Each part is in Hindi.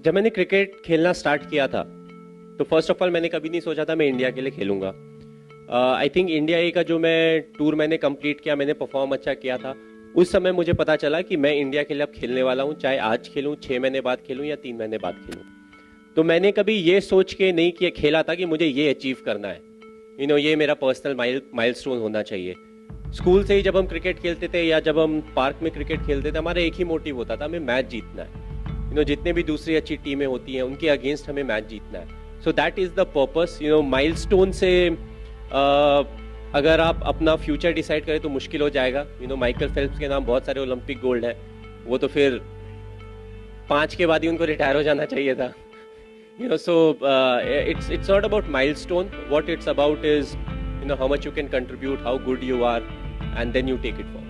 जब मैंने क्रिकेट खेलना स्टार्ट किया था तो फर्स्ट ऑफ ऑल मैंने कभी नहीं सोचा था मैं इंडिया के लिए खेलूंगा। आई थिंक इंडिया ए का जो मैं टूर मैंने कंप्लीट किया, मैंने परफॉर्म अच्छा किया था, उस समय मुझे पता चला कि मैं इंडिया के लिए अब खेलने वाला हूँ, चाहे आज खेलूँ, 6 महीने बाद खेलूँ या 3 महीने बाद खेलूँ। तो मैंने कभी ये सोच के नहीं किया खेला था कि मुझे ये अचीव करना है, ये मेरा पर्सनल माइलस्टोन होना चाहिए। स्कूल से ही जब हम क्रिकेट खेलते थे या जब हम पार्क में क्रिकेट खेलते थे, हमारा एक ही मोटिव होता था, हमें मैच जीतना है। जितने भी दूसरी अच्छी टीमें होती हैं उनके अगेंस्ट हमें मैच जीतना है। So that is the purpose. Milestone से अगर आप अपना फ्यूचर डिसाइड करें तो मुश्किल हो जाएगा। माइकल फेल्प्स के नाम बहुत सारे ओलंपिक गोल्ड है, वो तो फिर 5 के बाद ही उनको रिटायर हो जाना चाहिए था। सो it's not about milestone. What it's about is how much you can contribute, how good you are, and then you take it forward.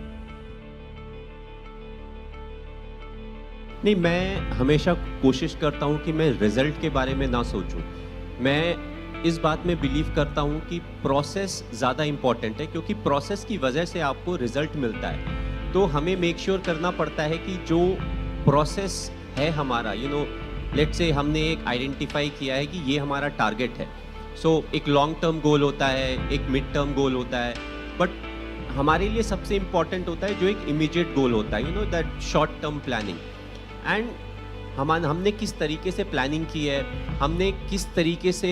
नहीं, मैं हमेशा कोशिश करता हूँ कि मैं रिजल्ट के बारे में ना सोचूं। मैं इस बात में बिलीव करता हूँ कि प्रोसेस ज़्यादा इम्पॉर्टेंट है, क्योंकि प्रोसेस की वजह से आपको रिजल्ट मिलता है। तो हमें मेक श्योर करना पड़ता है कि जो प्रोसेस है हमारा, लेट्स से हमने एक आइडेंटिफाई किया है कि ये हमारा टारगेट है। सो एक लॉन्ग टर्म गोल होता है, एक मिड टर्म गोल होता है, बट हमारे लिए सबसे इम्पॉर्टेंट होता है जो एक इमीडिएट गोल होता है, that short term planning. And हमने किस तरीके से प्लानिंग की है, हमने किस तरीके से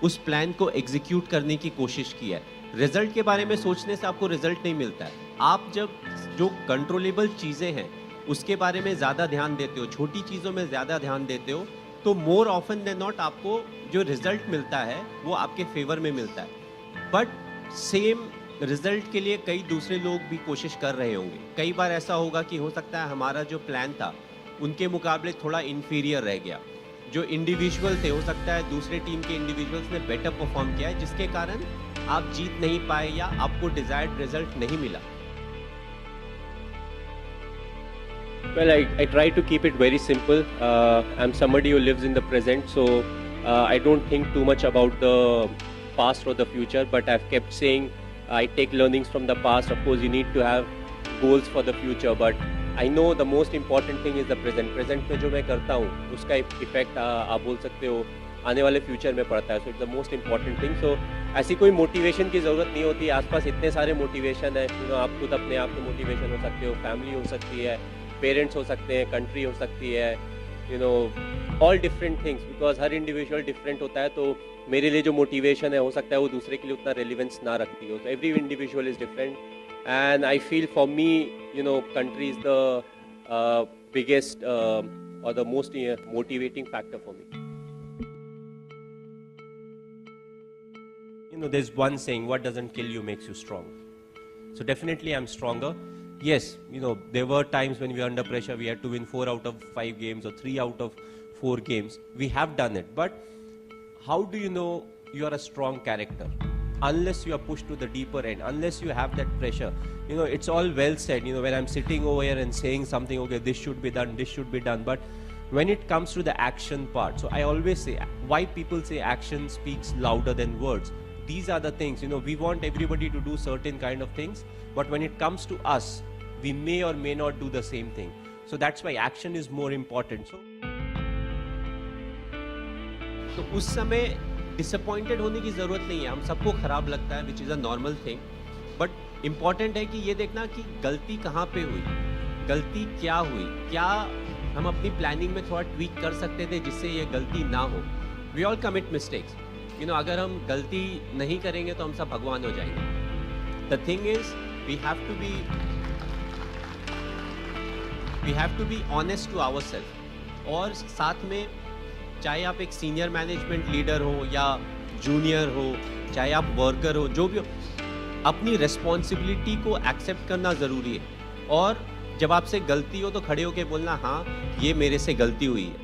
उस प्लान को एग्जीक्यूट करने की कोशिश की है। रिजल्ट के बारे में सोचने से आपको रिजल्ट नहीं मिलता है। आप जब जो कंट्रोलेबल चीज़ें हैं उसके बारे में ज़्यादा ध्यान देते हो, छोटी चीज़ों में ज़्यादा ध्यान देते हो, तो मोर ऑफन देन नॉट आपको जो रिजल्ट मिलता है वो आपके फेवर में मिलता है। बट सेम रिजल्ट के लिए कई दूसरे लोग भी कोशिश कर रहे होंगे। कई बार ऐसा होगा कि हो सकता है हमारा जो प्लान था उनके मुकाबले थोड़ा इन्फीरियर रह गया। जो इंडिविजुअल थे, हो सकता है दूसरे टीम के इंडिविजुअल्स ने बेटर परफॉर्म किया है, जिसके कारण आप जीत नहीं पाए या आपको डिजायर्ड रिजल्ट नहीं मिला। Well, I try to keep it very simple. I'm somebody who lives in the present, so I don't think too much about the past or the future, but I've kept saying I take learnings from the past. Of course, you need to have goals for the future, but I know the most important thing is the present. Present में जो मैं करता हूँ उसका इफेक्ट आप बोल सकते हो आने वाले फ्यूचर में पड़ता है। So it's the most important thing. So ऐसी कोई मोटिवेशन की ज़रूरत नहीं होती। आसपास इतने सारे मोटिवेशन है, आप खुद अपने आप को मोटिवेशन हो सकते हो, फैमिली हो सकती है, पेरेंट्स हो सकते हैं, कंट्री हो सकती है, all different things, because her individual different होता है। तो मेरे लिए जो मोटिवेशन है हो सकता है वो दूसरे के लिए उतना रेलिवेंस ना रखती हो। तो every individual is different, and I feel for me, country is the biggest or the most motivating factor for me. There's one saying, what doesn't kill you makes you strong. So definitely I'm stronger. Yes, there were times when we were under pressure, we had to win 4 out of 5 games or 3 out of 4 games. We have done it, but how do you know you are a strong character? Unless you are pushed to the deeper end, unless you have that pressure. It's all well said, when I'm sitting over here and saying something, okay, this should be done, this should be done, but when it comes to the action part, so I always say, why people say action speaks louder than words. These are the things, we want everybody to do certain kind of things, but when it comes to us, we may or may not do the same thing. So that's why action is more important. तो उस समय डिसअपॉइंटेड होने की ज़रूरत नहीं है। हम सबको ख़राब लगता है, which is a normal thing, but important है कि ये देखना कि गलती कहाँ पे हुई, गलती क्या हुई, क्या हम अपनी प्लानिंग में थोड़ा ट्वीक कर सकते थे जिससे ये गलती ना हो। We all commit mistakes. अगर हम गलती नहीं करेंगे तो हम सब भगवान हो जाएंगे। The thing is we have to be honest to ourselves. और साथ में चाहे आप एक सीनियर मैनेजमेंट लीडर हो या जूनियर हो, चाहे आप वर्कर हो, जो भी हो, अपनी रिस्पॉन्सिबिलिटी को एक्सेप्ट करना ज़रूरी है। और जब आपसे गलती हो तो खड़े होकर बोलना, हाँ ये मेरे से गलती हुई है।